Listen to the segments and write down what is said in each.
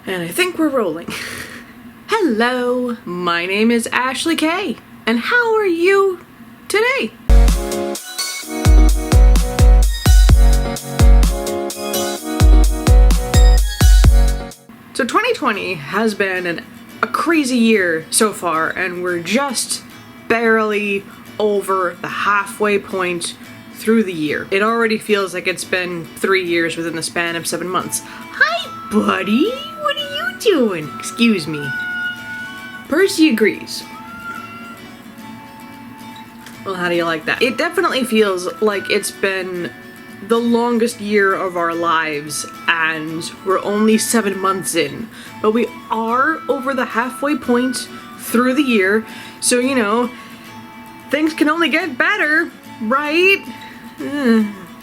And I think we're rolling. Hello, my name is Ashley K, and how are you today? So 2020 has been a crazy year so far, and we're just barely over the halfway point through the year. It already feels like it's been 3 years within the span of 7 months. Hi, buddy! What are you doing? Excuse me. Percy agrees. Well, how do you like that? It definitely feels like it's been the longest year of our lives, and we're only 7 months in. But we are over the halfway point through the year, so you know, things can only get better, right?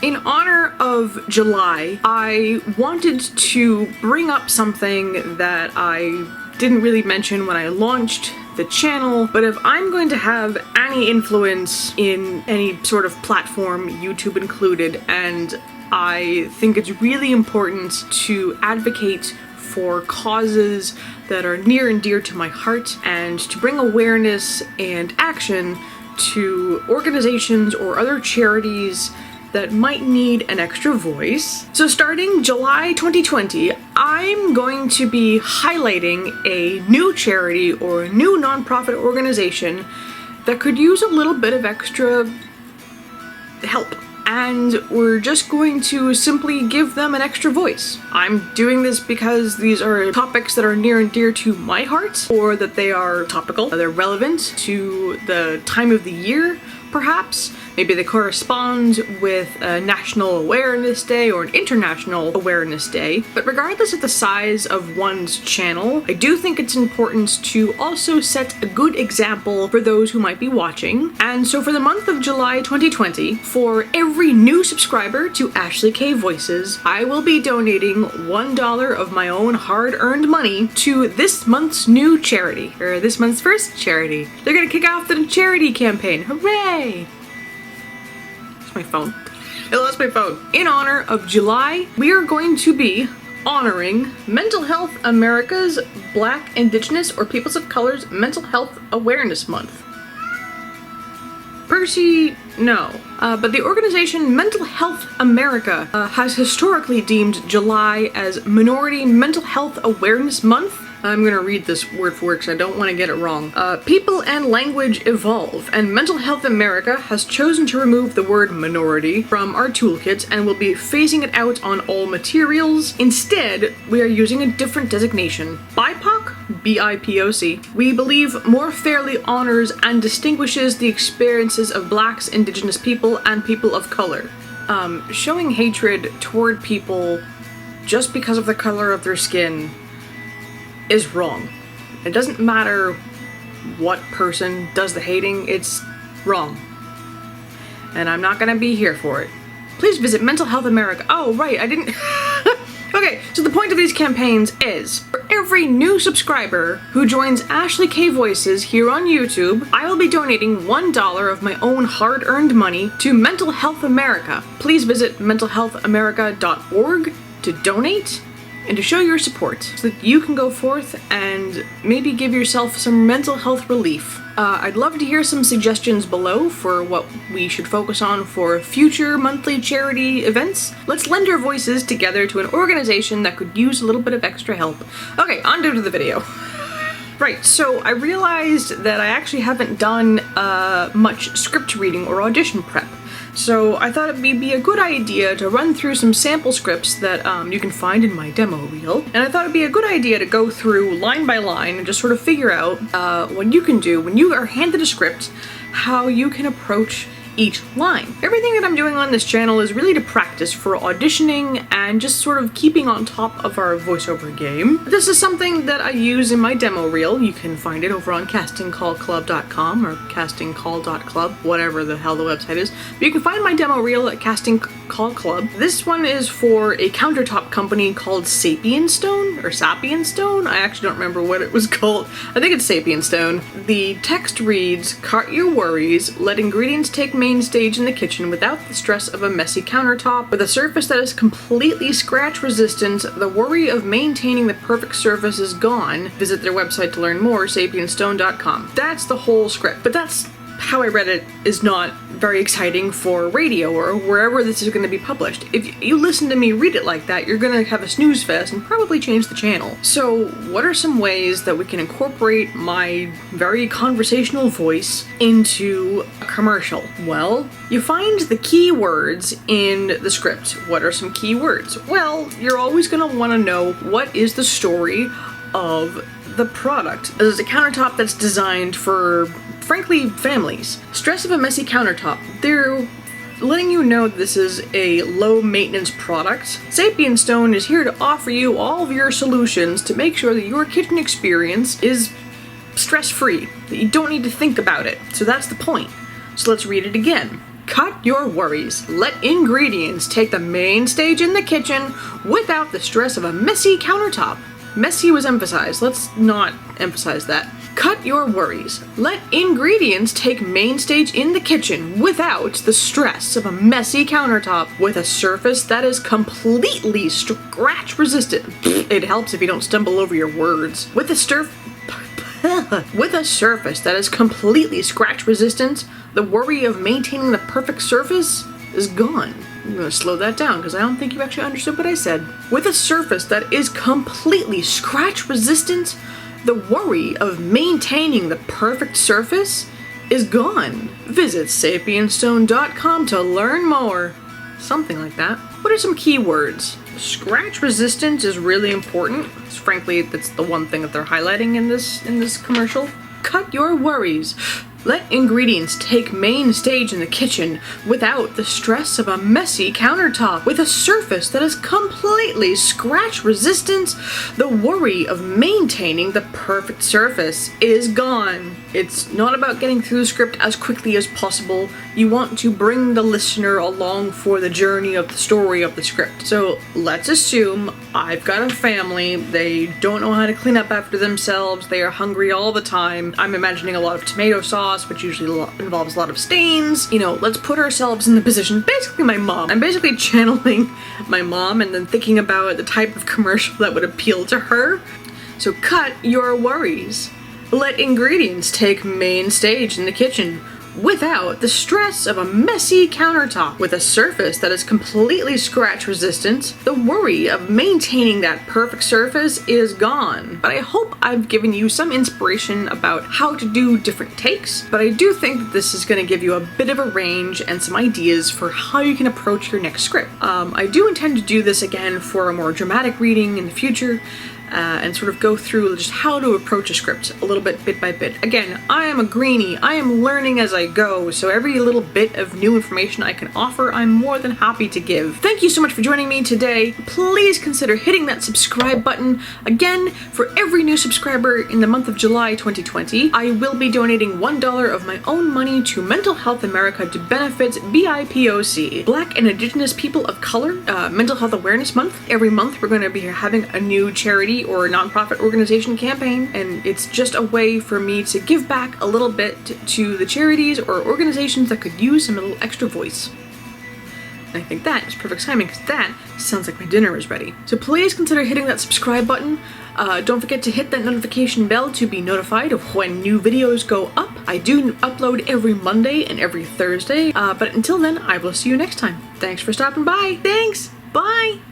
In honor of July, I wanted to bring up something that I didn't really mention when I launched the channel, but if I'm going to have any influence in any sort of platform, YouTube included, and I think it's really important to advocate for causes that are near and dear to my heart and to bring awareness and action to organizations or other charities that might need an extra voice. So starting July 2020, I'm going to be highlighting a new charity or a new nonprofit organization that could use a little bit of extra help. And we're just going to simply give them an extra voice. I'm doing this because these are topics that are near and dear to my heart, or that they are topical, they're relevant to the time of the year, perhaps. Maybe they correspond with a National Awareness Day or an International Awareness Day. But regardless of the size of one's channel, I do think it's important to also set a good example for those who might be watching. And so for the month of July 2020, for every new subscriber to Ashley K Voices, I will be donating $1 of my own hard-earned money to this month's new charity, or this month's first charity. They're gonna kick off the charity campaign. Hooray! My phone. I lost my phone. In honor of July, we are going to be honoring Mental Health America's Black, Indigenous, or Peoples of Color's Mental Health Awareness Month. Percy, no. But the organization Mental Health America has historically deemed July as Minority Mental Health Awareness Month. I'm gonna read this word for word because I don't want to get it wrong. People and language evolve, and Mental Health America has chosen to remove the word minority from our toolkit and will be phasing it out on all materials. Instead, we are using a different designation, BIPOC, B-I-P-O-C. We believe more fairly honors and distinguishes the experiences of Blacks, Indigenous people, and people of color. Showing hatred toward people just because of the color of their skin is wrong. It doesn't matter what person does the hating, it's wrong. And I'm not gonna be here for it. Please visit Mental Health America. Oh, right, I didn't... Okay, so the point of these campaigns is, for every new subscriber who joins Ashley K Voices here on YouTube, I will be donating $1 of my own hard-earned money to Mental Health America. Please visit mentalhealthamerica.org to donate and to show your support so that you can go forth and maybe give yourself some mental health relief. I'd love to hear some suggestions below for what we should focus on for future monthly charity events. Let's lend our voices together to an organization that could use a little bit of extra help. Okay, on to the video. Right, so I realized that I actually haven't done much script reading or audition prep. So I thought it'd be a good idea to run through some sample scripts that you can find in my demo reel. And I thought it'd be a good idea to go through line by line and just sort of figure out what you can do when you are handed a script, how you can approach each line. Everything that I'm doing on this channel is really to practice for auditioning and just sort of keeping on top of our voiceover game. This is something that I use in my demo reel. You can find it over on castingcallclub.com or castingcall.club, whatever the hell the website is. But you can find my demo reel at Casting Call Club. This one is for a countertop company called Sapien Stone, or Sapien Stone? I actually don't remember what it was called. I think it's Sapien Stone. The text reads, "Cart your worries, let ingredients take main main stage in the kitchen without the stress of a messy countertop. With a surface that is completely scratch resistant, the worry of maintaining the perfect surface is gone. Visit their website to learn more, sapienstone.com. That's the whole script, but that's how I read it is not very exciting for radio or wherever this is going to be published. If you listen to me read it like that, you're going to have a snooze fest and probably change the channel. So what are some ways that we can incorporate my very conversational voice into a commercial? Well, you find the key words in the script. What are some key words? Well, you're always going to want to know what is the story of the product. This is a countertop that's designed for, frankly, families. Stress of a messy countertop. They're letting you know this is a low maintenance product. Sapien Stone is here to offer you all of your solutions to make sure that your kitchen experience is stress-free, that you don't need to think about it. So that's the point. So let's read it again. Cut your worries. Let ingredients take the main stage in the kitchen without the stress of a messy countertop. Messy was emphasized. Let's not emphasize that. Cut your worries. Let ingredients take main stage in the kitchen without the stress of a messy countertop with a surface that is completely scratch resistant. It helps if you don't stumble over your words. With a surface that is completely scratch resistant, the worry of maintaining the perfect surface is gone. I'm going to slow that down because I don't think you actually understood what I said. With a surface that is completely scratch resistant, the worry of maintaining the perfect surface is gone. Visit sapienstone.com to learn more. Something like that. What are some keywords? Scratch resistant is really important. Frankly, that's the one thing that they're highlighting in this commercial. Cut your worries. Let ingredients take main stage in the kitchen without the stress of a messy countertop. With a surface that is completely scratch resistant, the worry of maintaining the perfect surface is gone. It's not about getting through the script as quickly as possible. You want to bring the listener along for the journey of the story of the script. So let's assume I've got a family. They don't know how to clean up after themselves. They are hungry all the time. I'm imagining a lot of tomato sauce, which usually involves a lot of stains. You know, let's put ourselves in the position, basically my mom. I'm basically channeling my mom and then thinking about the type of commercial that would appeal to her. So cut your worries. Let ingredients take main stage in the kitchen without the stress of a messy countertop. With a surface that is completely scratch resistant, the worry of maintaining that perfect surface is gone. But I hope I've given you some inspiration about how to do different takes, but I do think that this is going to give you a bit of a range and some ideas for how you can approach your next script. I do intend to do this again for a more dramatic reading in the future, and sort of go through just how to approach a script a little bit by bit. Again, I am a greenie. I am learning as I go, so every little bit of new information I can offer, I'm more than happy to give. Thank you so much for joining me today. Please consider hitting that subscribe button. Again, for every new subscriber in the month of July 2020, I will be donating $1 of my own money to Mental Health America to benefit BIPOC, Black and Indigenous People of Color, Mental Health Awareness Month. Every month we're going to be having a new charity or a nonprofit organization campaign, and it's just a way for me to give back a little bit to the charities or organizations that could use some little extra voice. And I think that is perfect timing because that sounds like my dinner is ready. So please consider hitting that subscribe button. Don't forget to hit that notification bell to be notified of when new videos go up. I do upload every Monday and every Thursday, but until then, I will see you next time. Thanks for stopping by. Thanks. Bye.